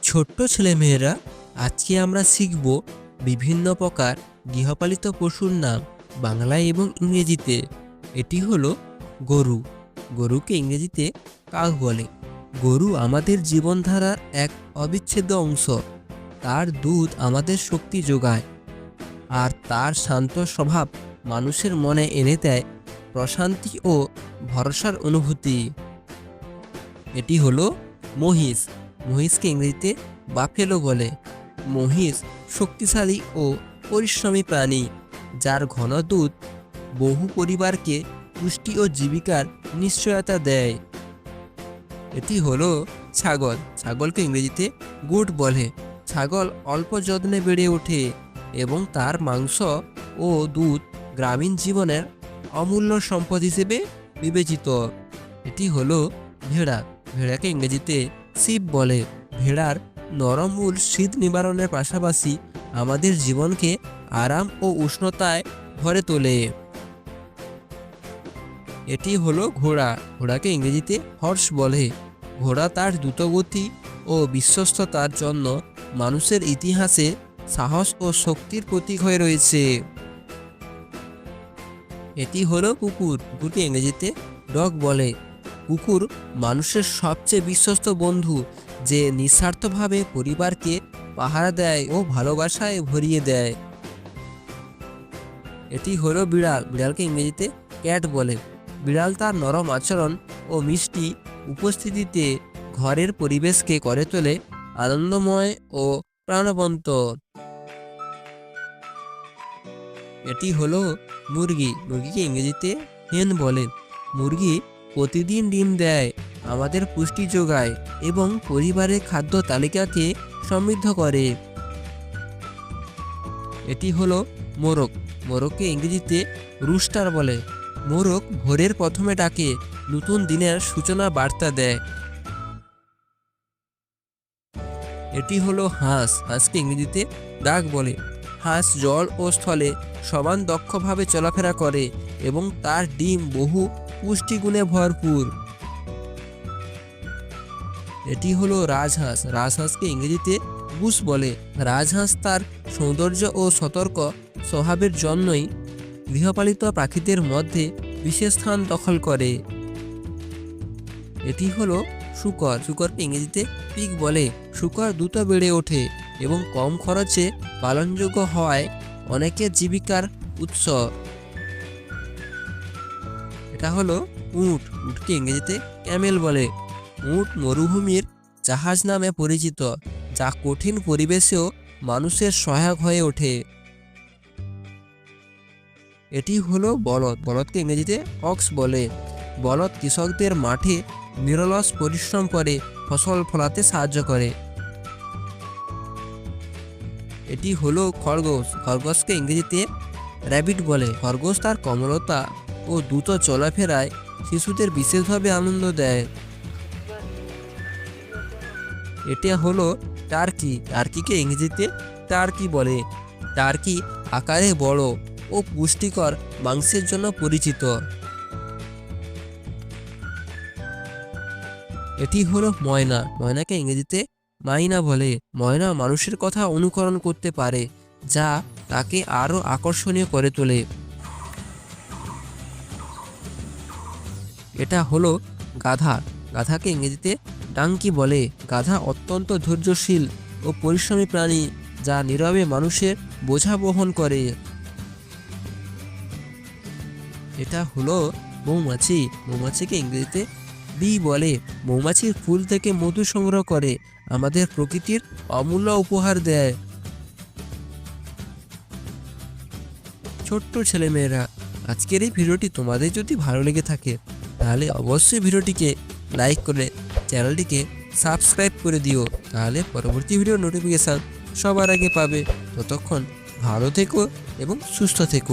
ছোট্ট ছেলেমেয়েরা, আজকে আমরা শিখব বিভিন্ন প্রকার গৃহপালিত পশুর নাম বাংলায় এবং ইংরেজিতে। এটি হলো গরু। গরুকে ইংরেজিতে কাউ বলে। গরু আমাদের জীবনধারার এক অবিচ্ছেদ্য অংশ। তার দুধ আমাদের শক্তি যোগায়, আর তার শান্ত স্বভাব মানুষের মনে এনে দেয় প্রশান্তি ও ভরসার অনুভূতি। এটি হলো মহিষ। মহিষকে ইংরেজিতে বাফেলো বলে। মহিষ শক্তিশালী ও পরিশ্রমী প্রাণী, যার ঘন দুধ বহু পরিবারকে পুষ্টি ও জীবিকার নিশ্চয়তা দেয়। এটি হলো ছাগল। ছাগলকে ইংরেজিতে গুড বলে। ছাগল অল্প যত্নে বেড়ে ওঠে এবং তার মাংস ও দুধ গ্রামীণ জীবনের অমূল্য সম্পদ হিসেবে বিবেচিত। এটি হলো ভেড়া। ভেড়াকে ইংরেজিতে শিপ বলে। ভেড়ার নরম উল শীত নিবারণের পাশাপাশি আমাদের জীবনকে আরাম ও উষ্ণতায় ভরে তোলে। এটি হলো ঘোড়া। ঘোড়াকে ইংরেজিতে হর্স বলে। ঘোড়া তার দ্রুতগতি ও বিশ্বস্ততার জন্য মানুষের ইতিহাসে সাহস ও শক্তির প্রতীক হয়ে রয়েছে। এটি হলো কুকুর। কুকুরকে ইংরেজিতে ডগ বলে। কুকুর মানুষের সবচেয়ে বিশ্বস্ত বন্ধু, যে নিঃস্বার্থভাবে পরিবারকে পাহারা দেয় ও ভালোবাসায় ভরিয়ে দেয়। এটি হলো বিড়াল। বিড়ালকে ইংরেজিতে ক্যাট বলে। বিড়াল তার নরম আচরণ ও মিষ্টি উপস্থিতিতে ঘরের পরিবেশকে করে তোলে আনন্দময় ও প্রাণবন্ত। এটি হলো মুরগি। মুরগিকে ইংরেজিতে হেন বলে। মুরগি প্রতিদিন ডিম দেয়, আমাদের পুষ্টি যোগায় এবং পরিবারের খাদ্য তালিকাকে সমৃদ্ধ করে। এটি হলো মোরগ। মোরগকে ইংরেজিতে রুস্টার বলে। মোরগ ভোরের প্রথমে ডাকে, নতুন দিনের সূচনা বার্তা দেয়। এটি হলো হাঁস। হাঁসকে ইংরেজিতে ডাক বলে। হাঁস জল ও স্থলে সমান দক্ষভাবে চলাফেরা করে এবং তার ডিম বহু পুষ্টিগুণে ভরপুর। এটি হলো রাজহাঁস। রাজহাঁসকে ইংরেজিতে গুস বলে। রাজহাঁস তার সৌন্দর্য ও সতর্ক স্বভাবের জন্যই গৃহপালিত পাখিদের মধ্যে বিশেষ স্থান দখল করে। এটি হলো শূকর। শূকরকে ইংরেজিতে পিগ বলে। শূকর দ্রুত বেড়ে ওঠে এবং কম খরচে পালনযোগ্য হওয়ায় অনেকের জীবিকার উৎস। এটা হলো উট। উটকে ইংরেজিতে ক্যামেল বলে। উট মরুভূমির জাহাজ নামে পরিচিত, যা কঠিন পরিবেশেও মানুষের সহায়ক হয়ে ওঠে। এটি হলো বলদ। বলদকে ইংরেজিতে অক্স বলে। বলদ কৃষকদের মাঠে নিরলস পরিশ্রম করে ফসল ফলাতে সাহায্য করে। এটি হলো খরগোশ। খরগোশকে ইংরেজিতে র্যাবিট বলে। খরগোশ তার কোমলতা ও দ্রুত চলাফেরায় শিশুদের বিশেষভাবে আনন্দ দেয়। এটা হলো টার্কি। টার্কিকে ইংরেজিতে টার্কি বলে। টার্কি আকারে বড় ও পুষ্টিকর মাংসের জন্য পরিচিত। এটি হলো ময়না। ময়নাকে ইংরেজিতে মাইনা বলে। ময়না মানুষের কথা অনুকরণ করতে পারে, যা তাকে আরও আকর্ষণীয় করে তোলে। এটা হলো গাধা। গাধাকে ইংরেজিতে ডাঙ্কি বলে। গাধা অত্যন্ত ধৈর্যশীল ও পরিশ্রমী প্রাণী, যা নীরবে মানুষের বোঝা বহন করে। এটা হলো মৌমাছি। মৌমাছিকে ইংরেজিতে বি বলে। মৌমাছির ফুল থেকে মধু সংগ্রহ করে আমাদের প্রকৃতির অমূল্য উপহার দেয়। ছোট্ট ছেলেমেয়েরা, আজকের এই ভিডিওটি তোমাদের যদি ভালো লেগে থাকে, তাহলে অবশ্যই ভিডিওটিকে লাইক করে চ্যানেলটিকে সাবস্ক্রাইব করে দিও। তাহলে পরবর্তী ভিডিও নোটিফিকেশান সবার আগে পাবে। ততক্ষণ ভালো থেকো এবং সুস্থ থেকো।